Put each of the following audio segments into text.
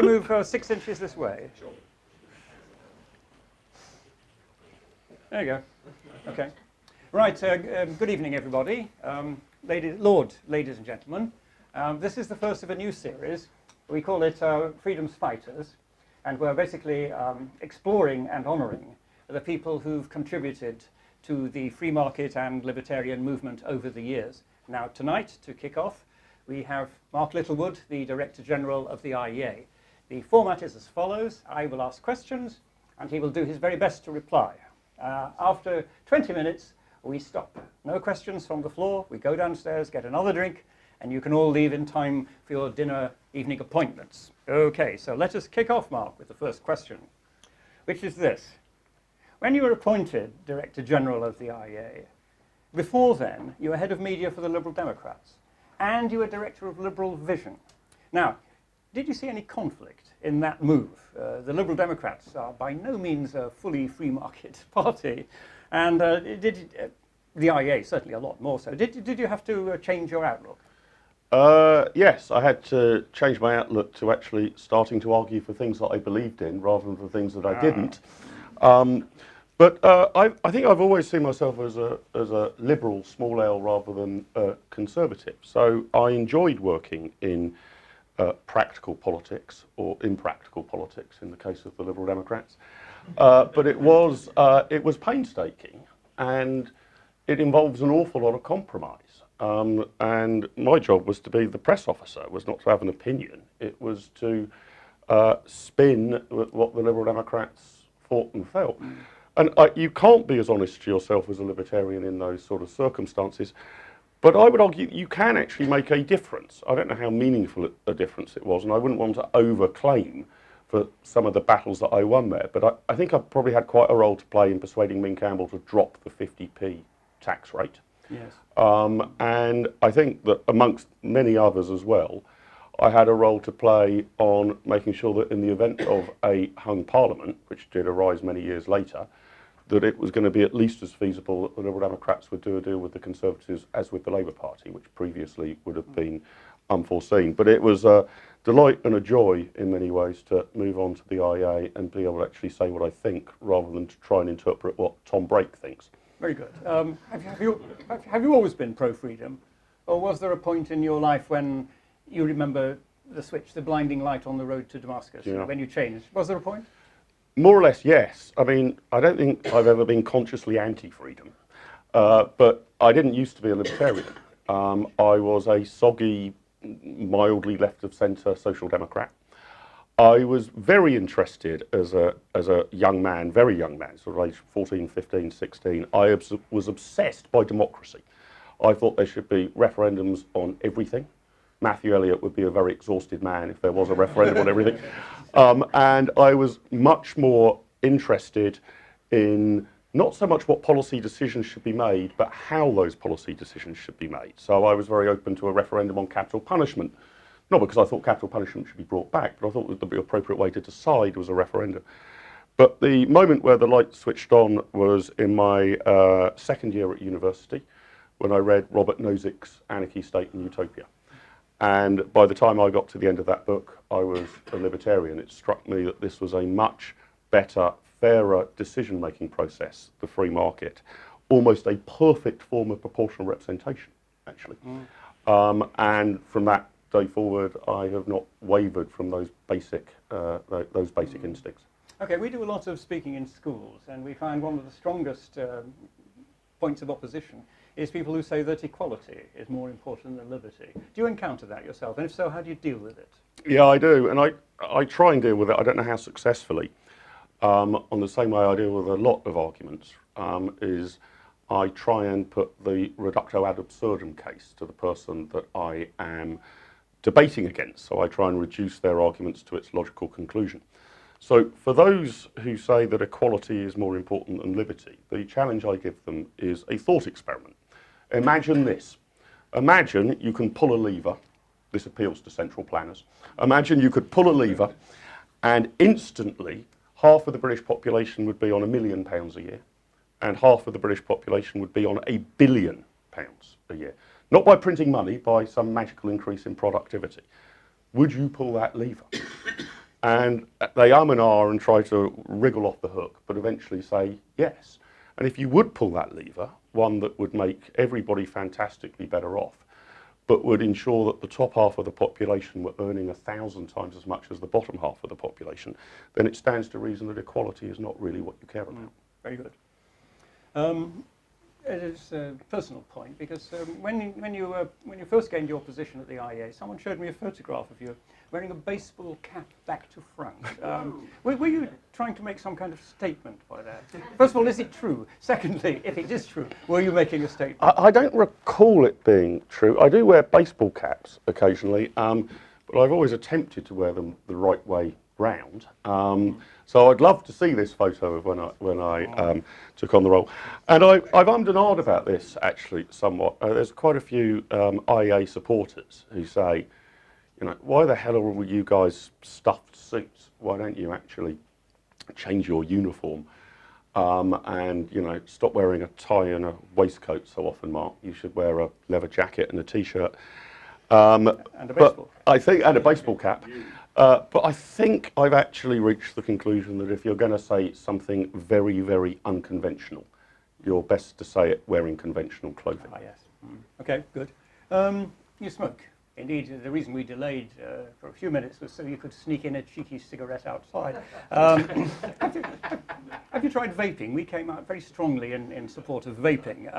Move 6 inches this way. Sure. There you go. Okay. Right. Good evening, everybody. Ladies and gentlemen. This is the first of a new series. We call it Freedom's Fighters, and we're basically exploring and honouring the people who've contributed to the free market and libertarian movement over the years. Now, tonight, to kick off, we have Mark Littlewood, the Director General of the IEA. The format is as follows. I will ask questions, and he will do his very best to reply. After 20 minutes, we stop. No questions from the floor. We go downstairs, get another drink, and you can all leave in time for your dinner evening appointments. Okay, so let us kick off, Mark, with the first question, which is this. When you were appointed Director General of the IEA, before then, you were head of media for the Liberal Democrats, and you were Director of Liberal Vision. Now, did you see any conflict in that move? The Liberal Democrats are by no means a fully free market party, and the IEA certainly a lot more so. Did you have to change your outlook? Yes, I had to change my outlook to actually starting to argue for things that I believed in rather than for things that I didn't. But I think I've always seen myself as a liberal, small L, rather than conservative. So I enjoyed working in practical politics, or impractical politics in the case of the Liberal Democrats. But it was painstaking, and it involves an awful lot of compromise. And my job was to be the press officer, was not to have an opinion. It was to spin what the Liberal Democrats thought and felt. And you can't be as honest to yourself as a libertarian in those sort of circumstances. But I would argue that you can actually make a difference. I don't know how meaningful a difference it was, and I wouldn't want to overclaim for some of the battles that I won there. But I think I probably had quite a role to play in persuading Ming Campbell to drop the 50p tax rate. Yes. And I think that amongst many others as well, I had a role to play on making sure that in the event of a hung parliament, which did arise many years later, that it was going to be at least as feasible that the Liberal Democrats would do a deal with the Conservatives as with the Labour Party, which previously would have been unforeseen. But it was a delight and a joy in many ways to move on to the IEA and be able to actually say what I think rather than to try and interpret what Tom Brake thinks. Very good. Have you always been pro-freedom, or was there a point in your life when you remember the switch, the blinding light on the road to Damascus, Yeah. when you changed? Was there a point? More or less, yes. I mean, I don't think I've ever been consciously anti-freedom, but I didn't used to be a libertarian. I was a soggy, mildly left-of-centre social democrat. I was very interested as a young man, very young man, sort of age 14, 15, 16. I was obsessed by democracy. I thought there should be referendums on everything. Matthew Elliott would be a very exhausted man if there was a referendum on everything. And I was much more interested in not so much what policy decisions should be made, but how those policy decisions should be made. So I was very open to a referendum on capital punishment, not because I thought capital punishment should be brought back, but I thought that the appropriate way to decide was a referendum. But the moment where the light switched on was in my second year at university, when I read Robert Nozick's Anarchy, State and Utopia. And by the time I got to the end of that book, I was a libertarian. It struck me that this was a much better, fairer decision-making process, the free market, almost a perfect form of proportional representation, actually. And from that day forward, I have not wavered from those basic instincts. Okay, we do a lot of speaking in schools, and we find one of the strongest points of opposition is people who say that equality is more important than liberty. Do you encounter that yourself? And if so, how do you deal with it? Yeah, I do. And I try and deal with it. I don't know how successfully. On the same way I deal with a lot of arguments, is I try and put the reductio ad absurdum case to the person that I am debating against. So I try and reduce their arguments to its logical conclusion. So for those who say that equality is more important than liberty, the challenge I give them is a thought experiment. Imagine this. Imagine you can pull a lever. This appeals to central planners. Imagine you could pull a lever and instantly half of the British population would be on £1 million a year and half of the British population would be on £1 billion a year. Not by printing money, by some magical increase in productivity. Would you pull that lever? And they and ah and try to wriggle off the hook, but eventually say yes. And if you would pull that lever, one that would make everybody fantastically better off, but would ensure that the top half of the population were earning 1,000 times as much as the bottom half of the population, then it stands to reason that equality is not really what you care about. Very good. It is a personal point because when you first gained your position at the IEA, someone showed me a photograph of you wearing a baseball cap back to front. Were you trying to make some kind of statement by that? First of all, is it true? Secondly, if it is true, were you making a statement? I don't recall it being true. I do wear baseball caps occasionally, but I've always attempted to wear them the right way round. So I'd love to see this photo of when I took on the role. And I've ummed and ahed about this actually somewhat. There's quite a few IEA supporters who say, you know, why the hell are you guys stuffed suits? Why don't you actually change your uniform and, you know, stop wearing a tie and a waistcoat so often, Mark? You should wear a leather jacket and a t-shirt. And a baseball. And a baseball cap. But I think I've actually reached the conclusion that if you're going to say something very, very unconventional, you're best to say it wearing conventional clothing. Ah, yes. Okay, good. You smoke. Indeed, the reason we delayed for a few minutes was so you could sneak in a cheeky cigarette outside. Have you tried vaping? We came out very strongly in support of vaping.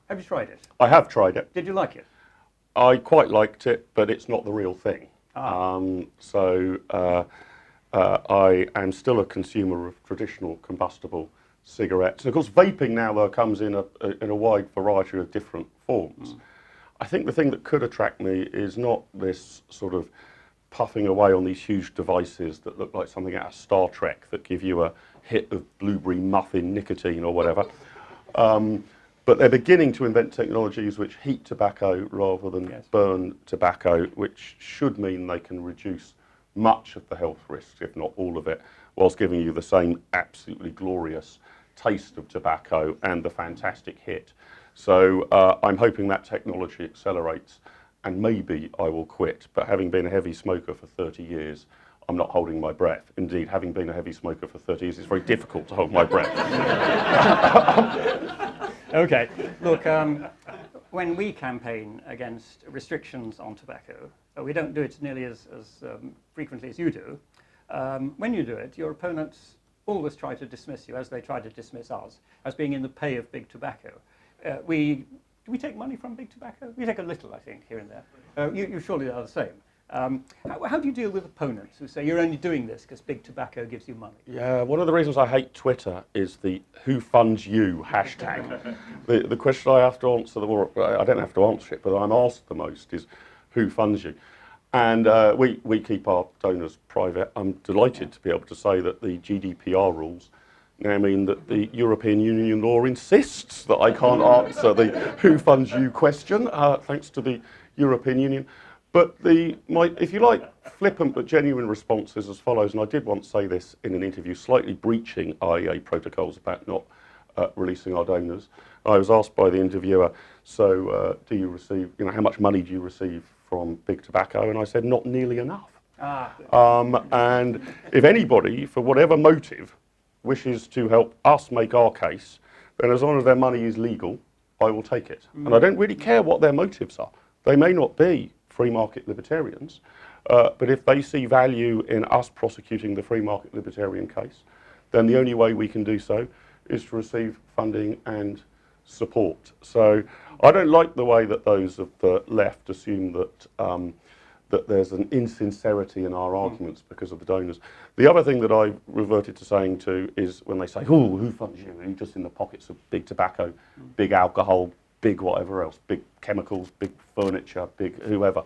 Have you tried it? I have tried it. Did you like it? I quite liked it, but it's not the real thing. I am still a consumer of traditional combustible cigarettes. And of course, vaping now comes in a wide variety of different forms. I think the thing that could attract me is not this sort of puffing away on these huge devices that look like something out of Star Trek that give you a hit of blueberry muffin nicotine or whatever. But they're beginning to invent technologies which heat tobacco rather than burn tobacco, which should mean they can reduce much of the health risks, if not all of it, whilst giving you the same absolutely glorious taste of tobacco and the fantastic hit. So I'm hoping that technology accelerates, and maybe I will quit. But having been a heavy smoker for 30 years, I'm not holding my breath. Indeed, having been a heavy smoker for 30 years, it's very difficult to hold my breath. Okay, look, when we campaign against restrictions on tobacco, we don't do it nearly as frequently as you do. When you do it, your opponents always try to dismiss you, as they try to dismiss us, as being in the pay of big tobacco. Do we take money from big tobacco? We take a little, I think, here and there. You surely are the same. How do you deal with opponents who say you're only doing this because big tobacco gives you money? Yeah, one of the reasons I hate Twitter is the "who funds you" hashtag. The question I have to answer, I don't have to answer it, but I'm asked the most is who funds you? And we keep our donors private. I'm delighted to be able to say that the GDPR rules now mean that the European Union law insists that I can't answer the who funds you question, thanks to the European Union. But if you like, flippant but genuine response is as follows, and I did once say this in an interview, slightly breaching IEA protocols about not releasing our donors. I was asked by the interviewer, so do you receive, how much money do you receive from big tobacco? And I said, not nearly enough. And if anybody, for whatever motive, wishes to help us make our case, then as long as their money is legal, I will take it. And I don't really care what their motives are. They may not be free market libertarians, but if they see value in us prosecuting the free market libertarian case, then the only way we can do so is to receive funding and support. So I don't like the way that those of the left assume that that there's an insincerity in our arguments because of the donors. The other thing that I reverted to saying too is when they say, "Oh, who funds you? Are you just in the pockets of big tobacco, big alcohol, big whatever else, big chemicals, big furniture, big whoever?"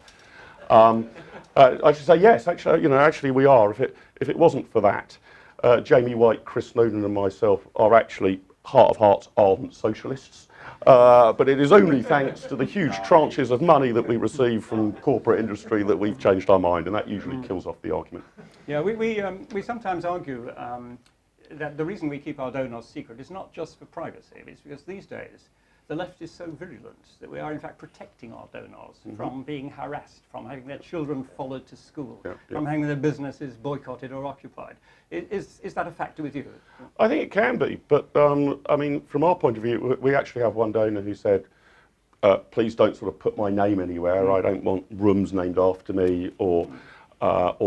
I should say yes. Actually, we are. If it wasn't for that, Jamie White, Chris Snowden, and myself are actually heart of hearts ardent socialists. But it is only thanks to the huge tranches of money that we receive from corporate industry that we've changed our mind, and that usually kills off the argument. Yeah, we sometimes argue that the reason we keep our donors secret is not just for privacy. It's because these days the left is so virulent that we are in fact protecting our donors from being harassed, from having their children followed to school, from having their businesses boycotted or occupied. Is that a factor with you? I think it can be, but I mean, from our point of view, we actually have one donor who said, please don't sort of put my name anywhere. I don't want rooms named after me or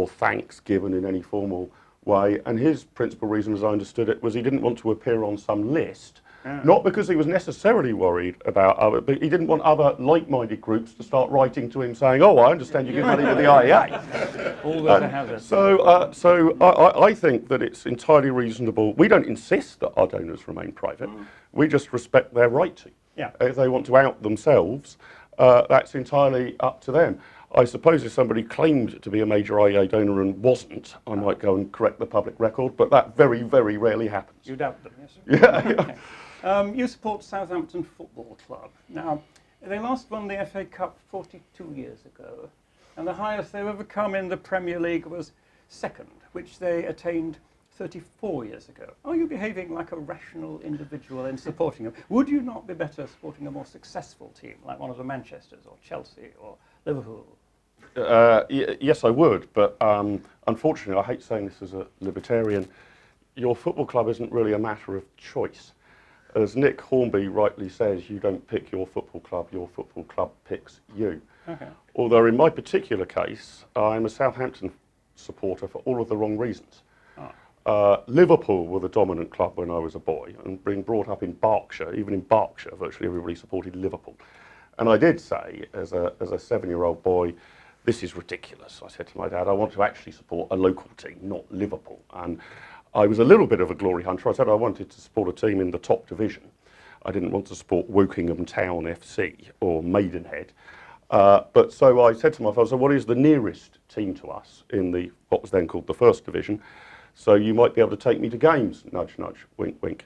thanks given in any formal way. And his principal reason, as I understood it, was he didn't want to appear on some list. Not because he was necessarily worried about other, but he didn't want other like-minded groups to start writing to him saying, "Oh, I understand you give money to the IEA." Always a hazard. So I think that it's entirely reasonable. We don't insist that our donors remain private. We just respect their right to. Yeah. If they want to out themselves, that's entirely up to them. I suppose if somebody claimed to be a major IEA donor and wasn't, I might go and correct the public record, but that very, very rarely happens. You doubt them, yes? Yeah. Okay. You support Southampton Football Club. Now, they last won the FA Cup 42 years ago, and the highest they've ever come in the Premier League was second, which they attained 34 years ago. Are you behaving like a rational individual in supporting them? Would you not be better supporting a more successful team, like one of the Manchesters or Chelsea or Liverpool? Yes, I would, but unfortunately, I hate saying this as a libertarian, your football club isn't really a matter of choice. As Nick Hornby rightly says, you don't pick your football club picks you. Okay. Although in my particular case, I'm a Southampton supporter for all of the wrong reasons. Liverpool were the dominant club when I was a boy, and being brought up in Berkshire, even in Berkshire, virtually everybody supported Liverpool. And I did say, as a 7-year-old boy, this is ridiculous. I said to my dad, I want to actually support a local team, not Liverpool. And I was a little bit of a glory hunter. I said I wanted to support a team in the top division. I didn't want to support Wokingham Town FC or Maidenhead. But so I said to my father, so what is the nearest team to us in the what was then called the first division? So you might be able to take me to games, nudge, nudge, wink, wink.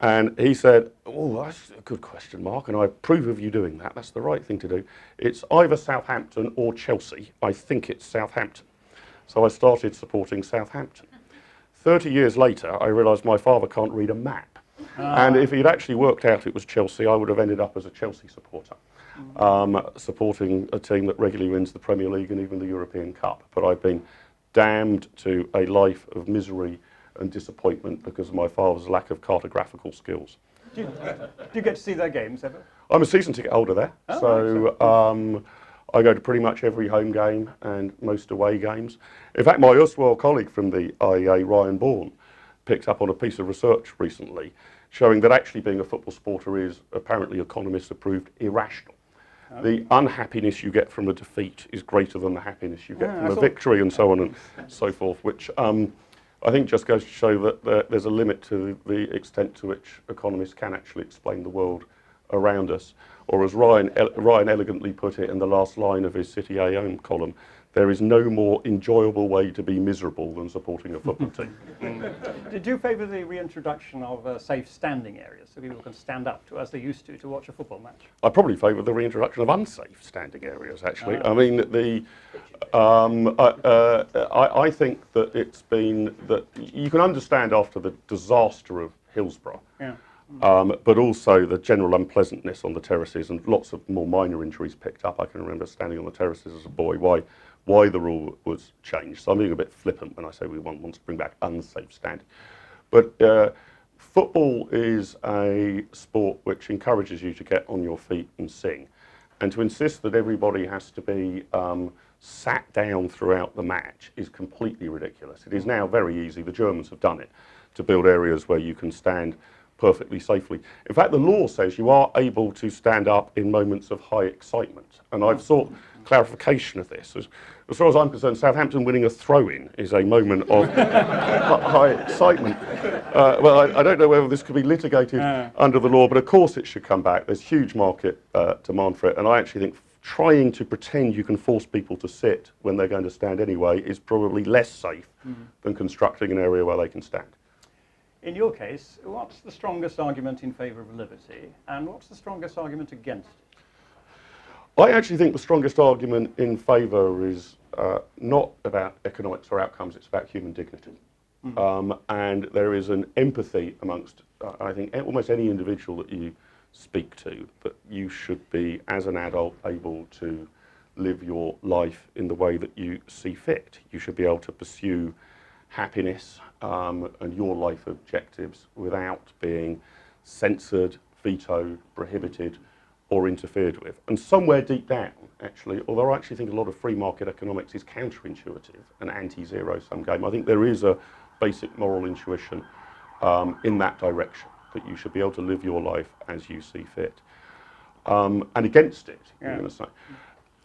And he said, oh, that's a good question, Mark, and I approve of you doing that. That's the right thing to do. It's either Southampton or Chelsea. I think it's Southampton. So I started supporting Southampton. 30 years later, I realised my father can't read a map. And if he'd actually worked out it was Chelsea, I would have ended up as a Chelsea supporter, supporting a team that regularly wins the Premier League and even the European Cup. But I've been damned to a life of misery and disappointment because of my father's lack of cartographical skills. Do you get to see their games ever? I'm a season ticket holder there, I go to pretty much every home game and most away games. In fact, my erstwhile colleague from the IEA, Ryan Bourne, picked up on a piece of research recently showing that actually being a football supporter is apparently economists have proved irrational. The unhappiness you get from a defeat is greater than the happiness you get from a victory and so on and so forth, which I think just goes to show that there's a limit to the extent to which economists can actually explain the world around us. Or as Ryan elegantly put it in the last line of his City AOM column, there is no more enjoyable way to be miserable than supporting a football team. Did you favour the reintroduction of safe standing areas so people can stand up to as they used to watch a football match? I probably favour the reintroduction of unsafe standing areas, actually. I mean, I think that it's been, that you can understand after the disaster of Hillsborough, but also the general unpleasantness on the terraces and lots of more minor injuries picked up. I can remember standing on the terraces as a boy, why the rule was changed. So I'm being a bit flippant when I say we want to bring back unsafe standing. But football is a sport which encourages you to get on your feet and sing. And to insist that everybody has to be sat down throughout the match is completely ridiculous. It is now very easy, the Germans have done it, to build areas where you can stand perfectly safely. In fact, the law says you are able to stand up in moments of high excitement. And I've sought clarification of this. As far as I'm concerned, Southampton winning a throw-in is a moment of high excitement. Well, I don't know whether this could be litigated under the law, but of course it should come back. There's huge market demand for it. And I actually think trying to pretend you can force people to sit when they're going to stand anyway is probably less safe than constructing an area where they can stand. In your case, what's the strongest argument in favour of liberty, and what's the strongest argument against it? I actually think the strongest argument in favour is not about economics or outcomes, it's about human dignity. And there is an empathy amongst, I think, almost any individual that you speak to, but you should be, as an adult, able to live your life in the way that you see fit. You should be able to pursue happiness and your life objectives without being censored, vetoed, prohibited, or interfered with. And somewhere deep down, actually, although I actually think a lot of free market economics is counterintuitive and anti-zero-sum game, I think there is a basic moral intuition in that direction, that you should be able to live your life as you see fit. And against it, you're going to say.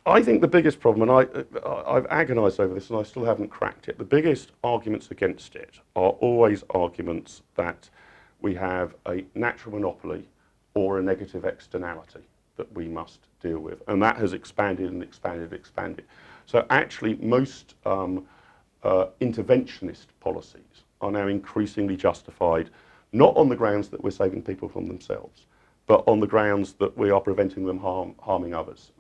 I think the biggest problem, and I've agonised over this and I still haven't cracked it, the biggest arguments against it are always arguments that we have a natural monopoly or a negative externality that we must deal with. And that has expanded and expanded and expanded. So actually most interventionist policies are now increasingly justified, not on the grounds that we're saving people from themselves, but on the grounds that we are preventing them harming others.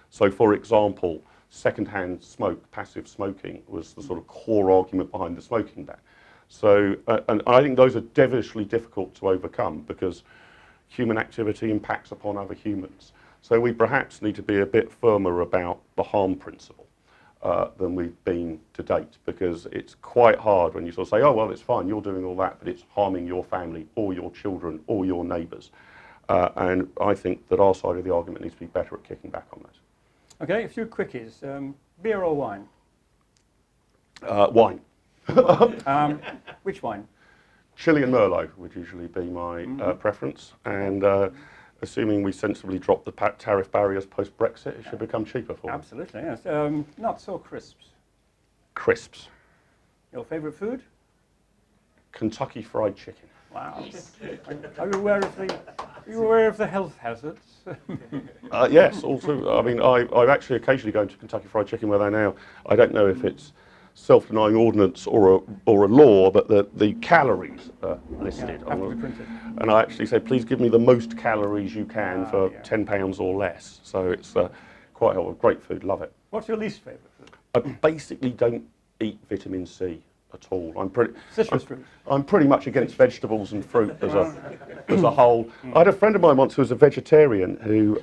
So for example, second-hand smoke, passive smoking, was the sort of core argument behind the smoking ban. So, and I think those are devilishly difficult to overcome because human activity impacts upon other humans. So we perhaps need to be a bit firmer about the harm principle than we've been to date, because it's quite hard when you sort of say, oh, well, it's fine, you're doing all that, but it's harming your family or your children or your neighbours. And I think that our side of the argument needs to be better at kicking back on that. Okay, a few quickies. Beer or wine? Wine. Which wine? Chili and Merlot would usually be my preference, and assuming we sensibly drop the tariff barriers post-Brexit, it should become cheaper for us. Absolutely, yes. Nuts or crisps? Crisps. Your favourite food? Kentucky Fried Chicken. Wow. Are you aware of the health hazards? Yes, also, I mean, I've actually occasionally gone to Kentucky Fried Chicken where they now, I don't know if it's self-denying ordinance or a law, but the calories are listed. Yeah, have to be printed. And I actually say, please give me the most calories you can for £10 or less. So it's quite helpful. Great food, love it. What's your least favourite food? I basically don't eat vitamin C at all. Citrus fruit. I'm pretty much against vegetables and fruit as a whole. I had a friend of mine once who was a vegetarian who,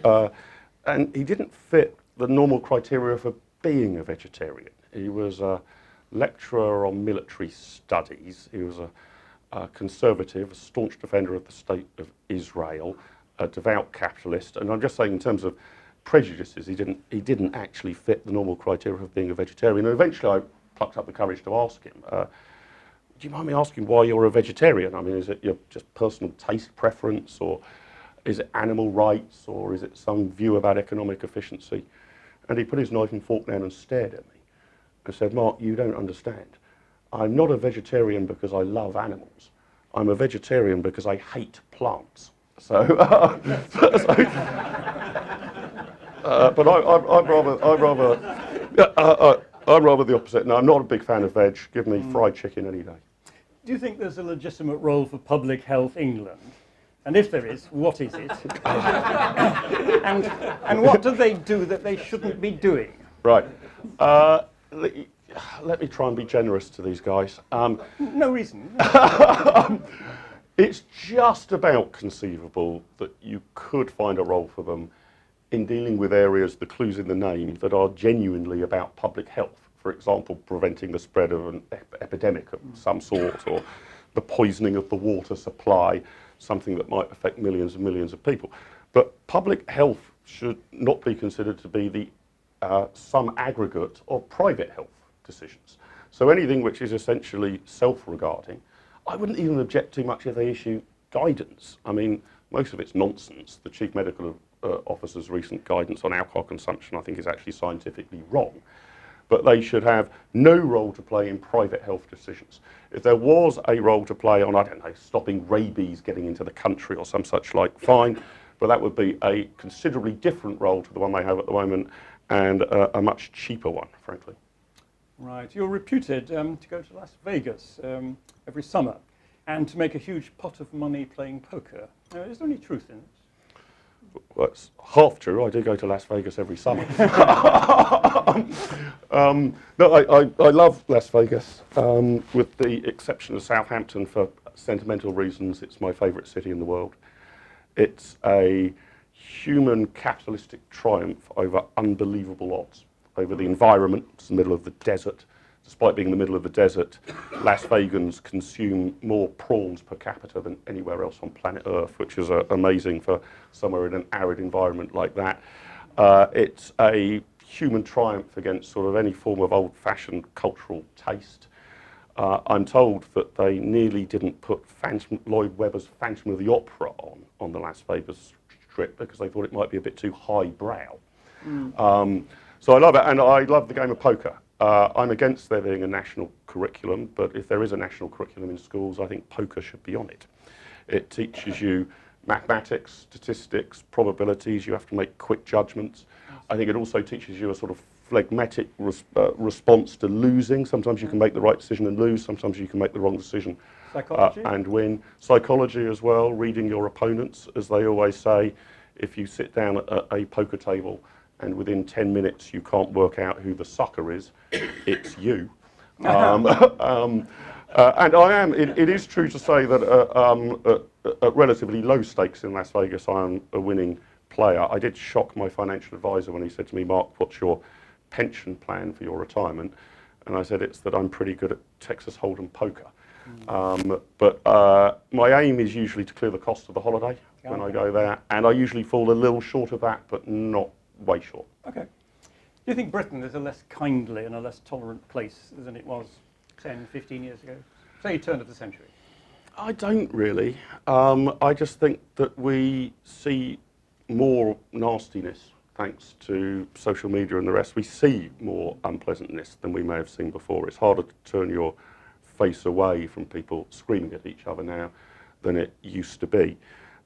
and he didn't fit the normal criteria for being a vegetarian. He was a lecturer on military studies. He was a conservative, a staunch defender of the state of Israel, a devout capitalist. And I'm just saying, in terms of prejudices, he didn't actually fit the normal criteria of being a vegetarian. And eventually, I plucked up the courage to ask him, do you mind me asking why you're a vegetarian? I mean, is it your just personal taste preference, or is it animal rights, or is it some view about economic efficiency? And he put his knife and fork down and stared at me and said, Mark, you don't understand. I'm not a vegetarian because I love animals. I'm a vegetarian because I hate plants. So, but I'm rather the opposite. No, I'm not a big fan of veg. Give me fried chicken any day. Do you think there's a legitimate role for Public Health England? And if there is, what is it? and what do they do that they shouldn't be doing? Right. Let me try and be generous to these guys. No reason. It's just about conceivable that you could find a role for them in dealing with areas, the clues in the name, that are genuinely about public health. For example, preventing the spread of an epidemic of some sort, or the poisoning of the water supply, something that might affect millions and millions of people. But public health should not be considered to be the some aggregate of private health decisions. So anything which is essentially self-regarding, I wouldn't even object too much if they issue guidance. I mean, most of it's nonsense. The Chief Medical Officer's recent guidance on alcohol consumption, I think, is actually scientifically wrong. But they should have no role to play in private health decisions. If there was a role to play on, I don't know, stopping rabies getting into the country or some such like, fine, but that would be a considerably different role to the one they have at the moment, and a much cheaper one, frankly. Right, you're reputed to go to Las Vegas every summer and to make a huge pot of money playing poker. Is there any truth in this? Well, it's half true. I do go to Las Vegas every summer. No, I love Las Vegas, with the exception of Southampton for sentimental reasons. It's my favourite city in the world. It's a human capitalistic triumph over unbelievable odds, over the environment. It's the middle of the desert. Despite being in the middle of the desert, Las Vegans consume more prawns per capita than anywhere else on planet Earth, which is amazing for somewhere in an arid environment like that. It's a human triumph against sort of any form of old-fashioned cultural taste. I'm told that they nearly didn't put Lloyd Webber's Phantom of the Opera on the Las Vegas Strip because they thought it might be a bit too highbrow. So I love it, and I love the game of poker. I'm against there being a national curriculum, but if there is a national curriculum in schools, I think poker should be on it. It teaches you mathematics, statistics, probabilities. You have to make quick judgments. I think it also teaches you a sort of phlegmatic response to losing. Sometimes you can make the right decision and lose. Sometimes you can make the wrong decision and win. Psychology as well, reading your opponents. As they always say, if you sit down at a poker table and within 10 minutes you can't work out who the sucker is, it's you. And it is true to say that at relatively low stakes in Las Vegas, I am a winning player. I did shock my financial advisor when he said to me, Mark, what's your pension plan for your retirement? And I said, it's that I'm pretty good at Texas Hold'em poker. But my aim is usually to clear the cost of the holiday when I go there. And I usually fall a little short of that, but not way short. Okay. Do you think Britain is a less kindly and a less tolerant place than it was 10, 15 years ago? Say turn of the century. I don't really. I just think that we see more nastiness thanks to social media and the rest. We see more unpleasantness than we may have seen before. It's harder to turn your face away from people screaming at each other now than it used to be.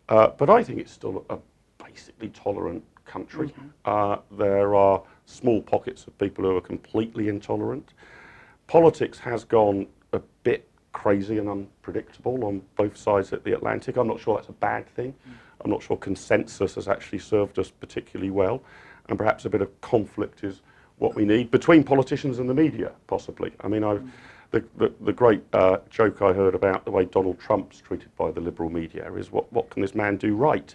But I think it's still a basically tolerant country. There are small pockets of people who are completely intolerant. Politics has gone a bit crazy and unpredictable on both sides of the Atlantic. I'm not sure that's a bad thing. I'm not sure consensus has actually served us particularly well, and perhaps a bit of conflict is what we need between politicians and the media, possibly. I mean, the great joke I heard about the way Donald Trump's treated by the liberal media is, what can this man do right?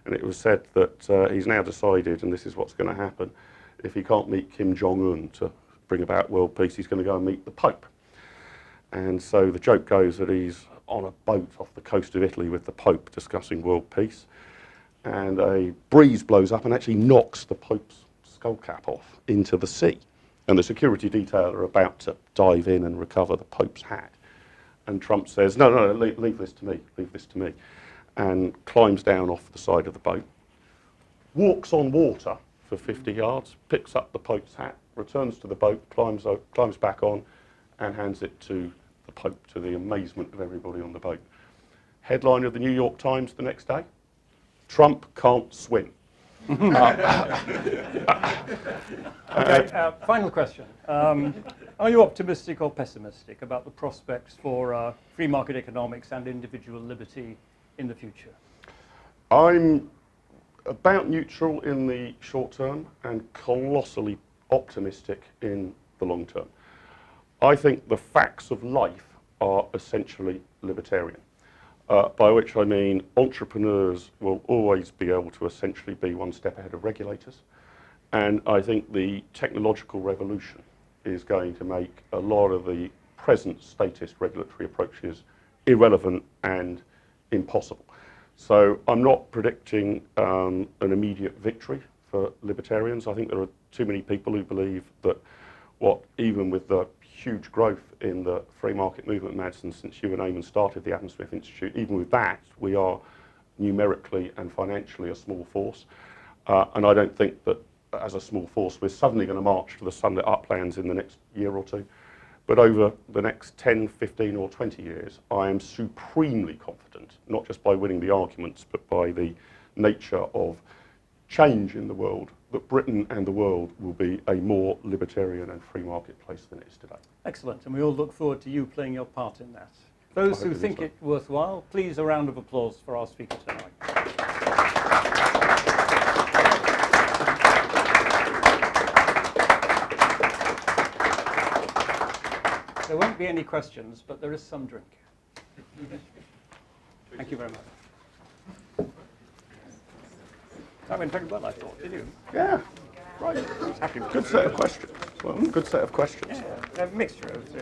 And it was said that he's now decided, and this is what's going to happen, if he can't meet Kim Jong-un to bring about world peace, he's going to go and meet the Pope. And so the joke goes that he's on a boat off the coast of Italy with the Pope discussing world peace, and a breeze blows up and actually knocks the Pope's skull cap off into the sea. And the security detail are about to dive in and recover the Pope's hat. And Trump says, no, leave this to me, leave this to me. And climbs down off the side of the boat, walks on water for 50 yards, picks up the Pope's hat, returns to the boat, climbs back on, and hands it to the Pope, to the amazement of everybody on the boat. Headline of the New York Times the next day, Trump can't swim. Okay, final question. Are you optimistic or pessimistic about the prospects for free market economics and individual liberty in the future? I'm about neutral in the short term and colossally optimistic in the long term. I think the facts of life are essentially libertarian, by which I mean entrepreneurs will always be able to essentially be one step ahead of regulators. And I think the technological revolution is going to make a lot of the present statist regulatory approaches irrelevant and impossible. So I'm not predicting an immediate victory for libertarians. I think there are too many people who believe that even with the huge growth in the free market movement, Madsen, since you and Eamon started the Adam Smith Institute, even with that, we are numerically and financially a small force. And I don't think that as a small force, we're suddenly going to march to the sunlit uplands in the next year or two. But over the next 10, 15 or 20 years, I am supremely confident, not just by winning the arguments, but by the nature of change in the world, that Britain and the world will be a more libertarian and free market place than it is today. Excellent, and we all look forward to you playing your part in that. Those who think it worthwhile, please a round of applause for our speaker tonight. There won't be any questions, but there is some drink. Thank you very much. That went very well, I thought. Did you? Yeah, right. I was happy with Good set of questions. Well, good set of questions. it. A mixture of